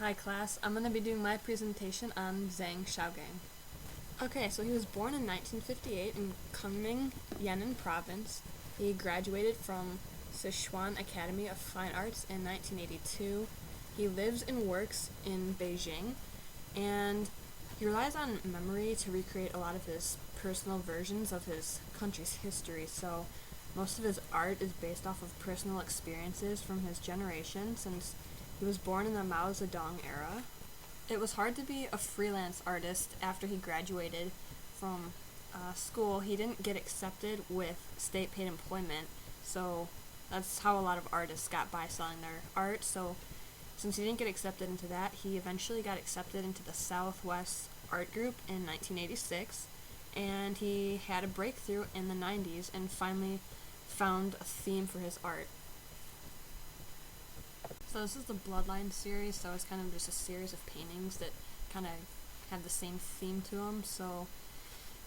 Hi class, I'm going to be doing my presentation on Zhang Xiaogang. Okay, so he was born in 1958 in Kunming, Yan'an Province. He graduated from Sichuan Academy of Fine Arts in 1982. He lives and works in Beijing, and he relies on memory to recreate a lot of his personal versions of his country's history, so most of his art is based off of personal experiences from his generation since he was born in the Mao Zedong era. It was hard to be a freelance artist after he graduated from school. He didn't get accepted with state paid employment, so that's how a lot of artists got by selling their art. So since he didn't get accepted into that, he eventually got accepted into the Southwest Art Group in 1986, and he had a breakthrough in the 90s and finally found a theme for his art. So this is the Bloodline series, so it's kind of just a series of paintings that kind of have the same theme to them. So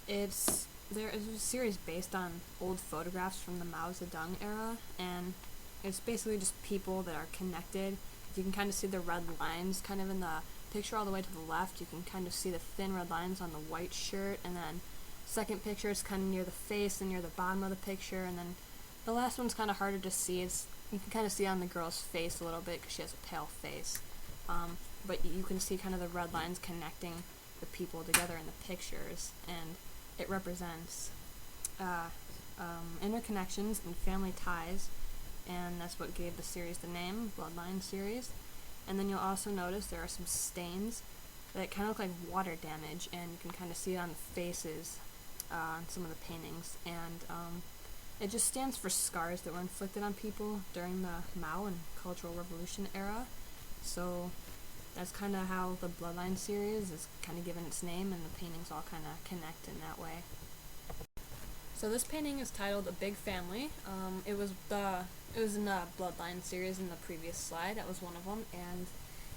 there is a series based on old photographs from the Mao Zedong era, and it's basically just people that are connected. You can kind of see the red lines kind of in the picture all the way to the left. You can kind of see the thin red lines on the white shirt, and then second picture is kind of near the face and near the bottom of the picture, and then the last one's kind of harder to see. You can kind of see on the girl's face a little bit because she has a pale face, but you can see kind of the red lines connecting the people together in the pictures, and it represents interconnections and family ties, and that's what gave the series the name, Bloodline series. And then you'll also notice there are some stains that kind of look like water damage, and you can kind of see it on the faces on some of the paintings, and it just stands for scars that were inflicted on people during the Mao and Cultural Revolution era. So that's kind of how the Bloodline series is kind of given its name, and the paintings all kind of connect in that way. So this painting is titled A Big Family. It was in the Bloodline series in the previous slide. That was one of them, and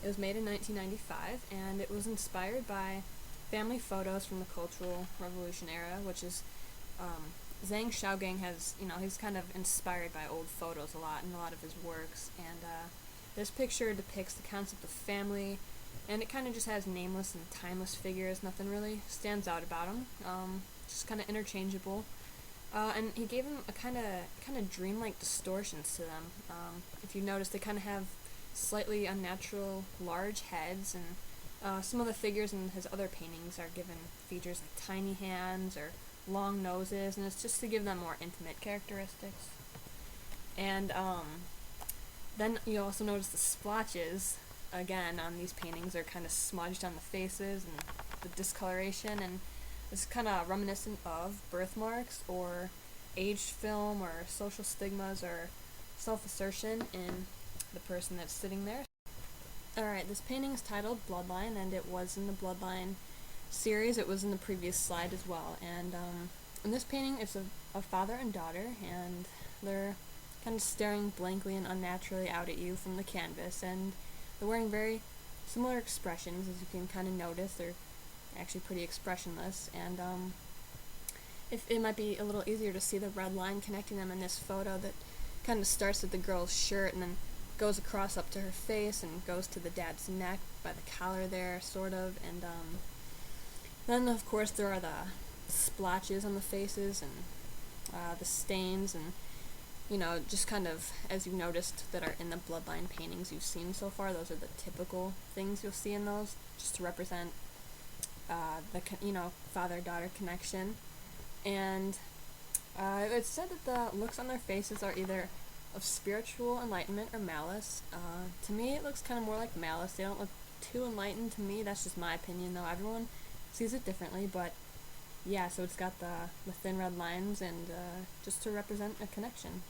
it was made in 1995, and it was inspired by family photos from the Cultural Revolution era, which is Zhang Xiaogang has, he's kind of inspired by old photos a lot in a lot of his works, and this picture depicts the concept of family, and it kind of just has nameless and timeless figures. Nothing really stands out about them. Just kind of interchangeable. And he gave them a kind of dreamlike distortions to them. If you notice, they kind of have slightly unnatural large heads, and some of the figures in his other paintings are given features like tiny hands or long noses, and it's just to give them more intimate characteristics. And then you also notice the splotches, again, on these paintings are kind of smudged on the faces and the discoloration, and it's kind of reminiscent of birthmarks or aged film or social stigmas or self-assertion in the person that's sitting there. Alright, this painting is titled Bloodline, and it was in the Bloodline series. It was in the previous slide as well, and in this painting it's a father and daughter, and they're kind of staring blankly and unnaturally out at you from the canvas, and they're wearing very similar expressions. As you can kind of notice, they're actually pretty expressionless, and if it might be a little easier to see the red line connecting them in this photo that kind of starts at the girl's shirt and then goes across up to her face and goes to the dad's neck by the collar there, sort of, and then of course there are the splotches on the faces and the stains, and just kind of, as you've noticed, that are in the Bloodline paintings you've seen so far. Those are the typical things you'll see in those, just to represent the father-daughter connection. And it's said that the looks on their faces are either of spiritual enlightenment or malice. To me, it looks kind of more like malice. They don't look too enlightened to me. That's just my opinion, though. Everyone sees it differently, but yeah, so it's got the thin red lines, and just to represent a connection.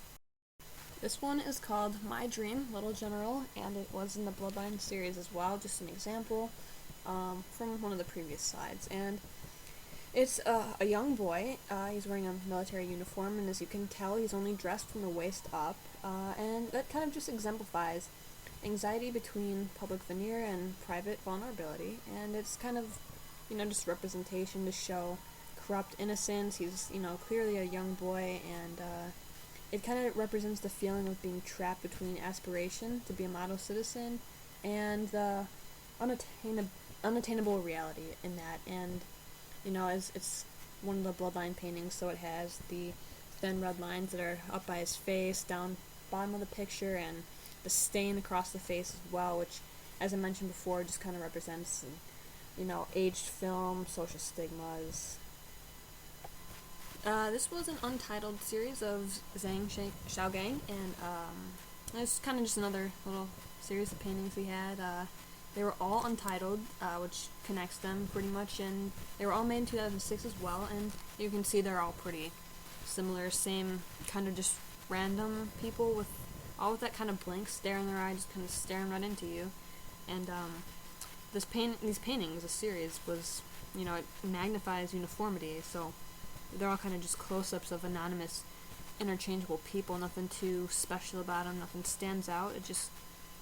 This one is called My Dream, Little General, and it was in the Bloodline series as well, just an example from one of the previous slides. And it's a young boy. He's wearing a military uniform, and as you can tell, he's only dressed from the waist up, and that kind of just exemplifies anxiety between public veneer and private vulnerability, and it's kind of, just representation to show corrupt innocence. He's, clearly a young boy, and it kind of represents the feeling of being trapped between aspiration to be a model citizen and the unattainable reality in that, and as it's one of the bloodline paintings, so it has the thin red lines that are up by his face, down bottom of the picture, and the stain across the face as well, which, as I mentioned before, just kind of represents, aged film, social stigmas. This was an untitled series of Zhang Xiaogang, and it's kind of just another little series of paintings he had. They were all untitled, which connects them pretty much, and they were all made in 2006 as well, and you can see they're all pretty similar, same kind of just random people with that kind of blank stare in their eye, just kind of staring right into you. And these paintings, a series, was, it magnifies uniformity, so they're all kind of just close-ups of anonymous, interchangeable people, nothing too special about them, nothing stands out,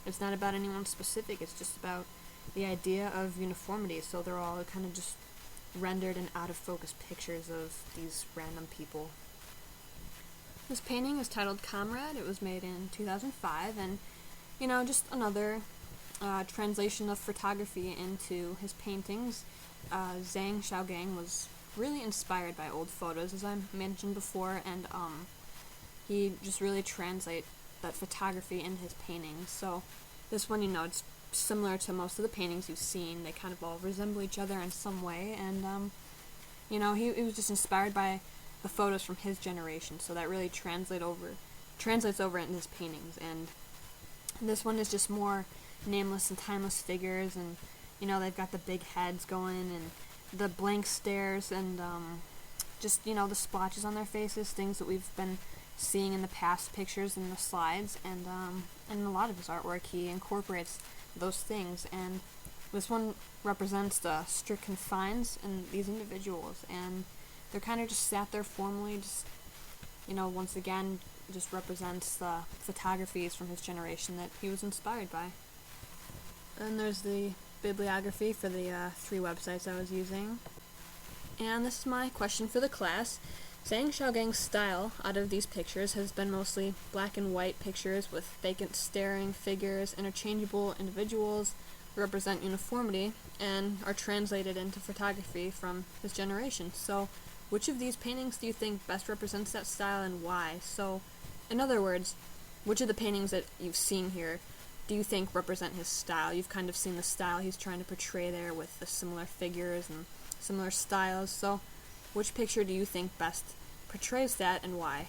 it's not about anyone specific, it's just about the idea of uniformity, so they're all kind of just rendered and out-of-focus pictures of these random people. This painting is titled Comrade. It was made in 2005, and, just another translation of photography into his paintings. Zhang Xiaogang was really inspired by old photos, as I mentioned before, and he just really translates that photography into his paintings. So this one, it's similar to most of the paintings you've seen. They kind of all resemble each other in some way, and he was just inspired by the photos from his generation, so that really translates over into his paintings. And this one is just more nameless and timeless figures, and they've got the big heads going and the blank stares, and just the splotches on their faces, things that we've been seeing in the past pictures and the slides, and in a lot of his artwork he incorporates those things. And this one represents the strict confines in these individuals, and they're kind of just sat there formally, just once again just represents the photographies from his generation that he was inspired by. And there's the bibliography for the 3 websites I was using. And this is my question for the class. Zhang Xiaogang's style out of these pictures has been mostly black and white pictures with vacant staring figures, interchangeable individuals, represent uniformity, and are translated into photography from his generation. So, which of these paintings do you think best represents that style, and why? So, in other words, which of the paintings that you've seen here do you think represent his style? You've kind of seen the style he's trying to portray there with the similar figures and similar styles. So, which picture do you think best portrays that, and why?